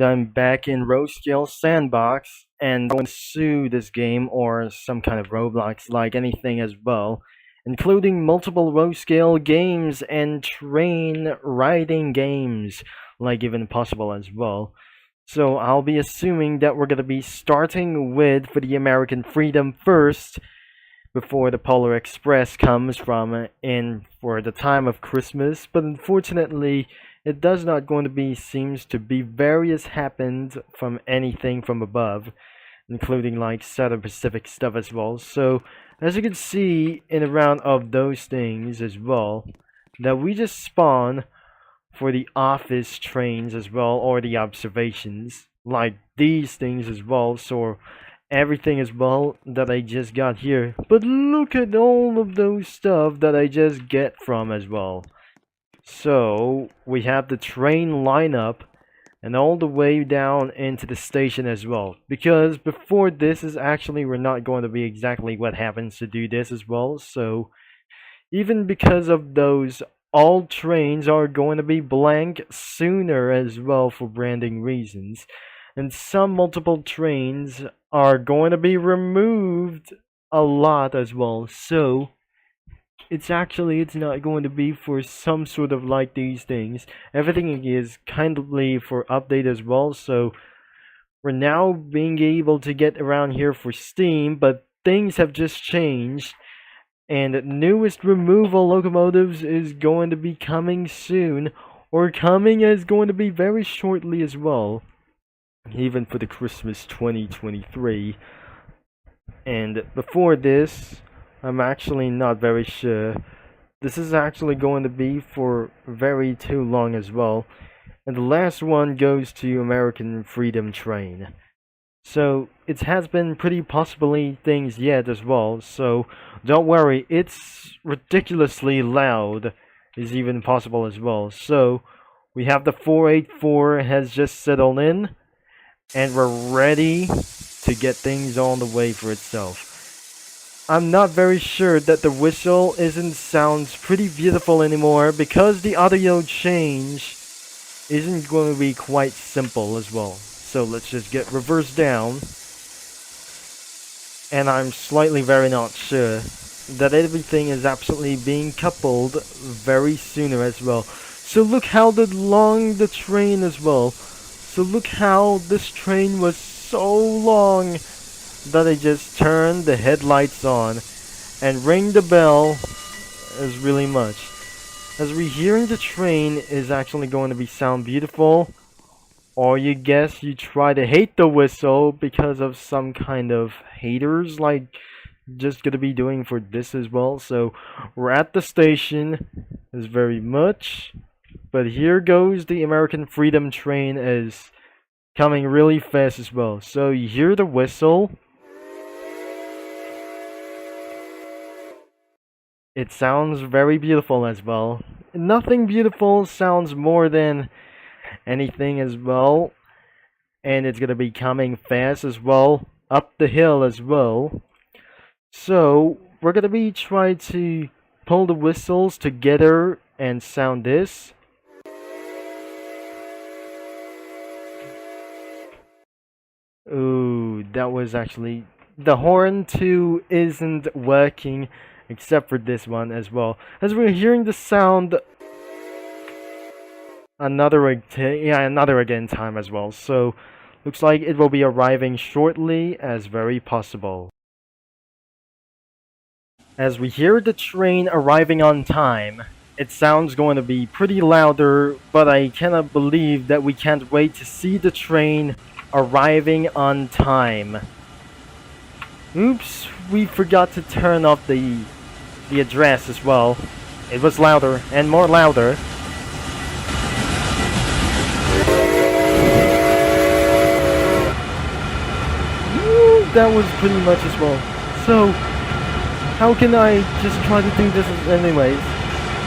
I'm back in Roadskill Sandbox and going to sue this game or some kind of Roblox like anything as well, including multiple Roadskill games and train riding games, like even possible as well. So I'll be assuming that we're gonna be starting with for the American Freedom first before the Polar Express comes from in for the time of Christmas, but unfortunately it does not going to be seems to be various happened from anything from above, including like Southern Pacific stuff as well. So as you can see in a round of those things as well, that we just spawn for the office trains as well, or the observations like these things as well. So everything as well that I just got here, but look at all of those stuff that I just get from as well. So we have the train lineup and all the way down into the station as well, because before this is actually we're not going to be exactly what happens to do this as well. So even because of those, all trains are going to be blank sooner as well for branding reasons, and some multiple trains are going to be removed a lot as well. So it's not going to be for some sort of like these things. Everything is kindly for update as well. So we're now being able to get around here for Steam, but things have just changed. And newest removal locomotives is going to be coming soon, or coming is going to be very shortly as well, even for the Christmas 2023. And before this, I'm actually not very sure. This is actually going to be for very too long as well. And the last one goes to American Freedom Train. So it has been pretty possibly things yet as well. So don't worry, it's ridiculously loud is even possible as well. So we have the 484 has just settled in, and we're ready to get things on the way for itself. I'm not very sure that the whistle isn't sounds pretty beautiful anymore, because the audio change isn't going to be quite simple as well. So let's just get reversed down, and I'm slightly very not sure that everything is absolutely being coupled very sooner as well. So look how long the train as well. So look how this train was so long that I just turned the headlights on and ring the bell as really much. As we hearing the train is actually going to be sound beautiful, or you guess you try to hate the whistle because of some kind of haters like just gonna be doing for this as well. So we're at the station is very much, but here goes the American Freedom Train is coming really fast as well. So you hear the whistle. It sounds very beautiful as well. Nothing beautiful sounds more than anything as well. And it's gonna be coming fast as well, up the hill as well. So we're gonna be trying to pull the whistles together and sound this. Ooh, that was actually the horn too isn't working except for this one as well. As we're hearing the sound another again time as well. So looks like it will be arriving shortly as very possible. As we hear the train arriving on time, it sounds going to be pretty louder, but I cannot believe that we can't wait to see the train arriving on time. Oops, we forgot to turn off the address as well. It was louder and more louder. Woo, that was pretty much as well. So how can I just try to do this anyways?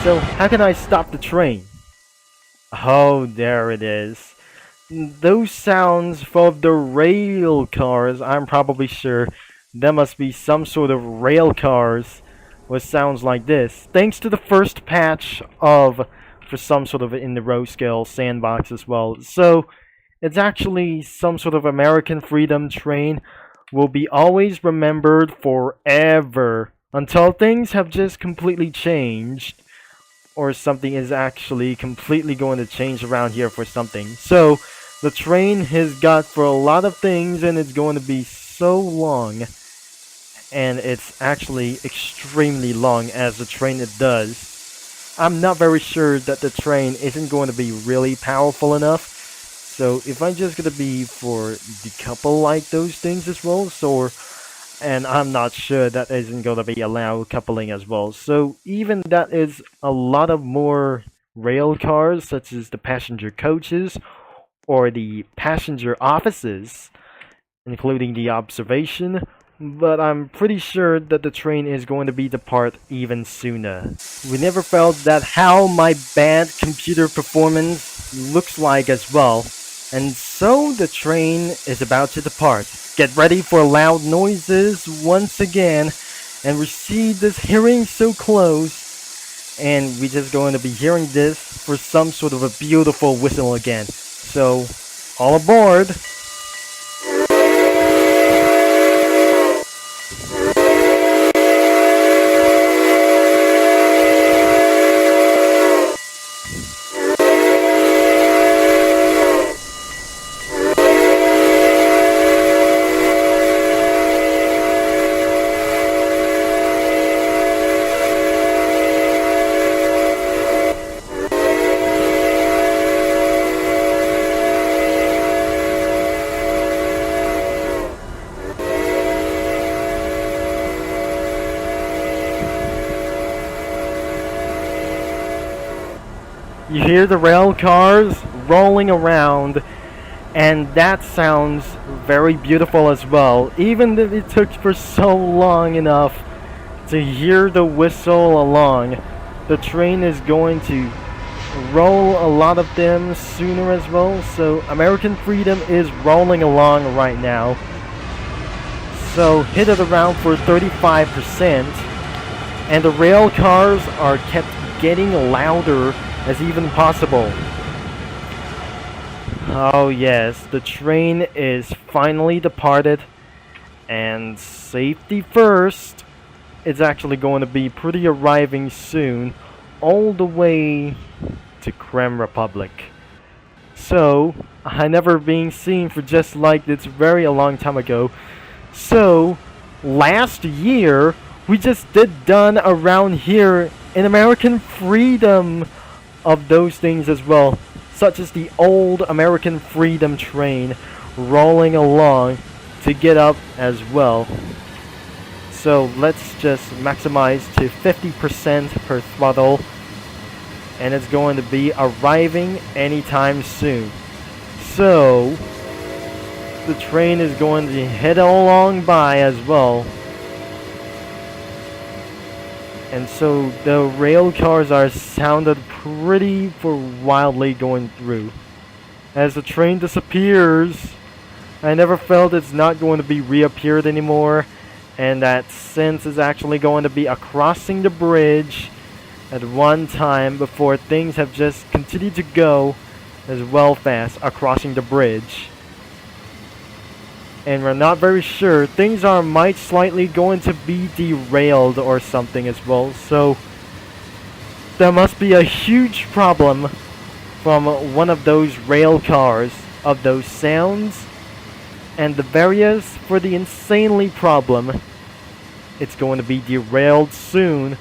So how can I stop the train? Oh, there it is. Those sounds of the rail cars, I'm probably sure there must be some sort of rail cars with sounds like this. Thanks to the first patch of, for some sort of in the Roadskill Sandbox as well. So It's actually some sort of American freedom train, will be always remembered forever until things have just completely changed or something is actually completely going to change around here for something. So the train has got for a lot of things and it's going to be so long, and it's actually extremely long as the train it does. I'm not very sure that the train isn't going to be really powerful enough. So if I'm just gonna be for decouple like those things as well, so and I'm not sure that isn't gonna be allowed coupling as well. So even that is a lot of more rail cars, such as the passenger coaches or the passenger offices, including the observation. But I'm pretty sure that the train is going to be depart even sooner. We never felt that how my bad computer performance looks like as well. And so the train is about to depart. Get ready for loud noises once again, and we see this hearing so close, and we're just going to be hearing this for some sort of a beautiful whistle again. So, all aboard! You hear the rail cars rolling around, and that sounds very beautiful as well. Even if it took for so long enough to hear the whistle along, the train is going to roll a lot of them sooner as well. So American freedom is rolling along right now. So hit it around for 35%, and the rail cars are kept getting louder as even possible. Oh yes, the train is finally departed, and safety first. It's actually going to be pretty arriving soon, all the way to Krem Republic. So, I never been seen for just like this very a long time ago. So, last year, we just did done around here in American freedom of those things as well, such as the old American freedom train rolling along to get up as well. So let's just maximize to 50% per throttle, and it's going to be arriving anytime soon. So the train is going to head along by as well. And so the rail cars are sounded pretty for wildly going through. As the train disappears, I never felt it's not going to be reappeared anymore, and that since is actually going to be crossing the bridge at one time before things have just continued to go as well fast crossing the bridge. And we're not very sure. Things are might slightly going to be derailed or something as well. So there must be a huge problem from one of those rail cars of those sounds, and the barriers for the insanely problem. It's going to be derailed soon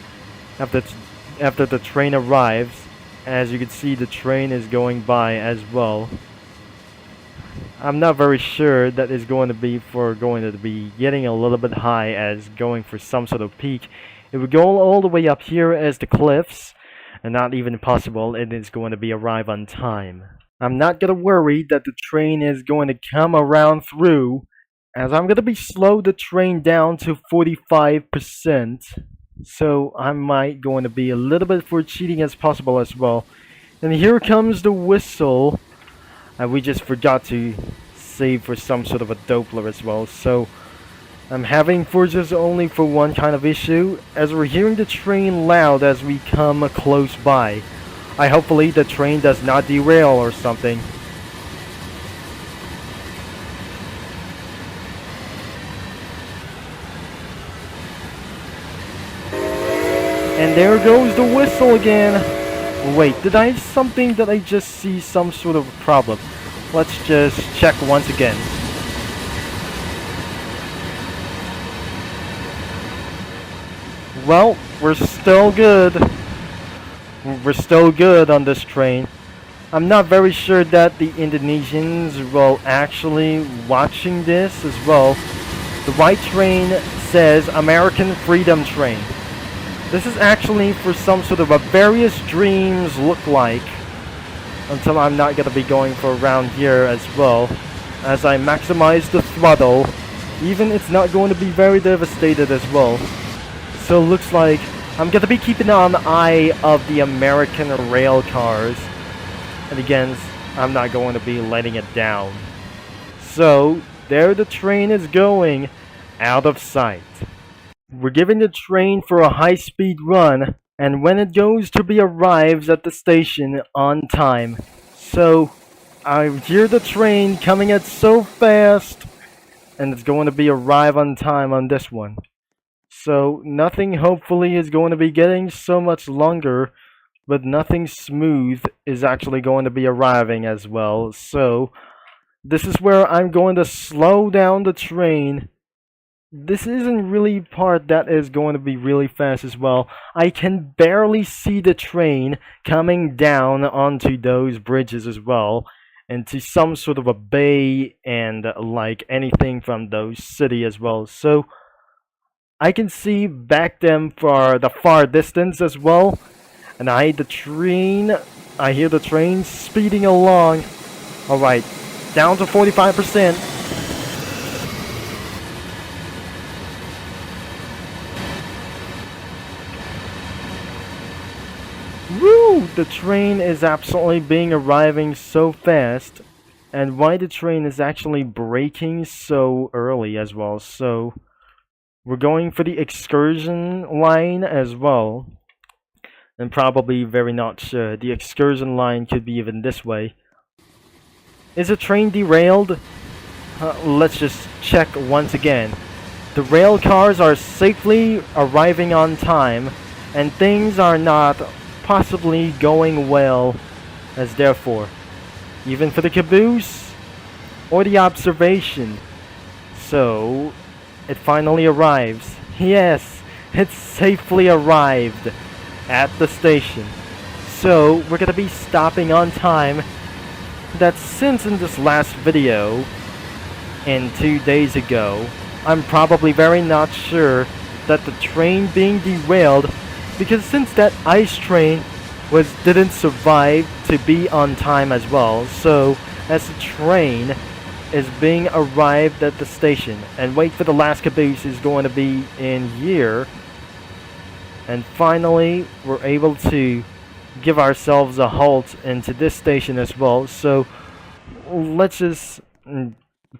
after the train arrives. As you can see, the train is going by as well. I'm not very sure that is going to be getting a little bit high as going for some sort of peak. It would go all the way up here as the cliffs, and not even possible it is going to be arrive on time. I'm not gonna worry that the train is going to come around through, as I'm gonna be slow the train down to 45%. So I might going to be a little bit for cheating as possible as well. And here comes the whistle. And we just forgot to save for some sort of a Doppler as well. So I'm having for just only for one kind of issue, as we're hearing the train loud as we come close by. Hopefully the train does not derail or something. And there goes the whistle again. Wait, did I something that I just see some sort of problem? Let's just check once again. Well, we're still good. We're still good on this train. I'm not very sure that the Indonesians will actually watching this as well. The white train says American Freedom Train. This is actually for some sort of a various dreams look like. Until I'm not gonna be going for around here as well. As I maximize the throttle. Even it's not going to be very devastated as well. So it looks like I'm gonna be keeping an eye of the American rail cars. And again, I'm not going to be letting it down. So, there the train is going, out of sight. We're giving the train for a high-speed run, and when it goes to be arrives at the station on time. So, I hear the train coming at so fast, and it's going to be arrive on time on this one. So, nothing hopefully is going to be getting so much longer, but nothing smooth is actually going to be arriving as well. So, this is where I'm going to slow down the train. This isn't really part that is going to be really fast as well. I can barely see the train coming down onto those bridges as well. Into some sort of a bay and like anything from those city as well. So, I can see back them for the far distance as well. And I hear the train speeding along. Alright, down to 45%. Woo! The train is absolutely being arriving so fast. And why the train is actually braking so early as well. So, we're going for the excursion line as well. And probably very not sure. The excursion line could be even this way. Is the train derailed? Let's just check once again. The rail cars are safely arriving on time, and things are not possibly going well as therefore. Even for the caboose or the observation. So, it finally arrives. Yes, it safely arrived at the station. So we're gonna be stopping on time. That since in this last video and 2 days ago, I'm probably very not sure that the train being derailed because since that ice train didn't survive to be on time as well. So as the train is being arrived at the station and wait for the last caboose is going to be in here. And finally, we're able to give ourselves a halt into this station as well. So, let's just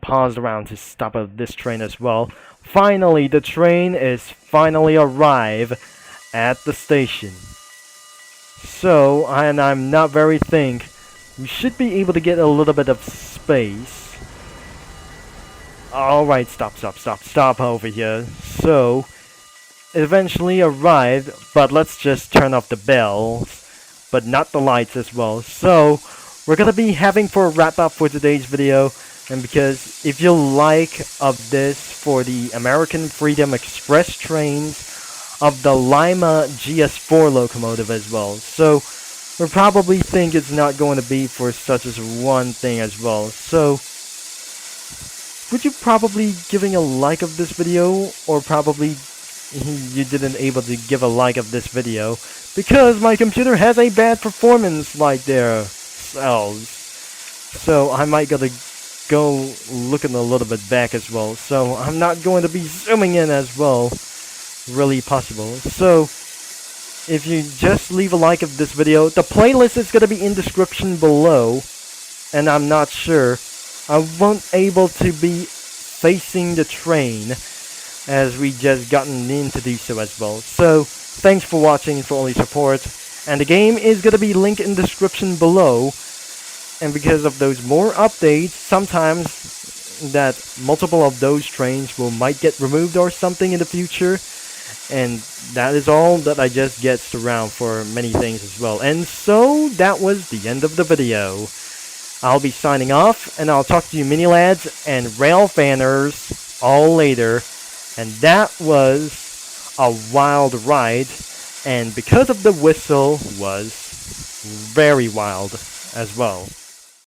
pause around to stop at this train as well. Finally, the train is finally arrived at the station. So, and I'm not very think, we should be able to get a little bit of space. Alright, stop over here. So, eventually arrived, but let's just turn off the bells, but not the lights as well. So, we're gonna be having for a wrap up for today's video, and because if you like of this for the American Freedom Express trains of the Lima GS4 locomotive as well. So, we probably think it's not going to be for such as one thing as well. So, would you probably giving a like of this video, or probably you didn't able to give a like of this video because my computer has a bad performance like their selves. So I might gotta go looking a little bit back as well. So I'm not going to be zooming in as well. Really possible. So if you just leave a like of this video, the playlist is gonna be in description below. And I'm not sure. I won't able to be facing the train as we just gotten in to do so as well. So, thanks for watching and for all your support. And the game is gonna be linked in the description below. And because of those more updates, sometimes that multiple of those trains might get removed or something in the future. And that is all that I just gets around for many things as well. And so that was the end of the video. I'll be signing off, and I'll talk to you mini lads and rail fanners all later. And that was a wild ride, and because of the whistle was very wild as well.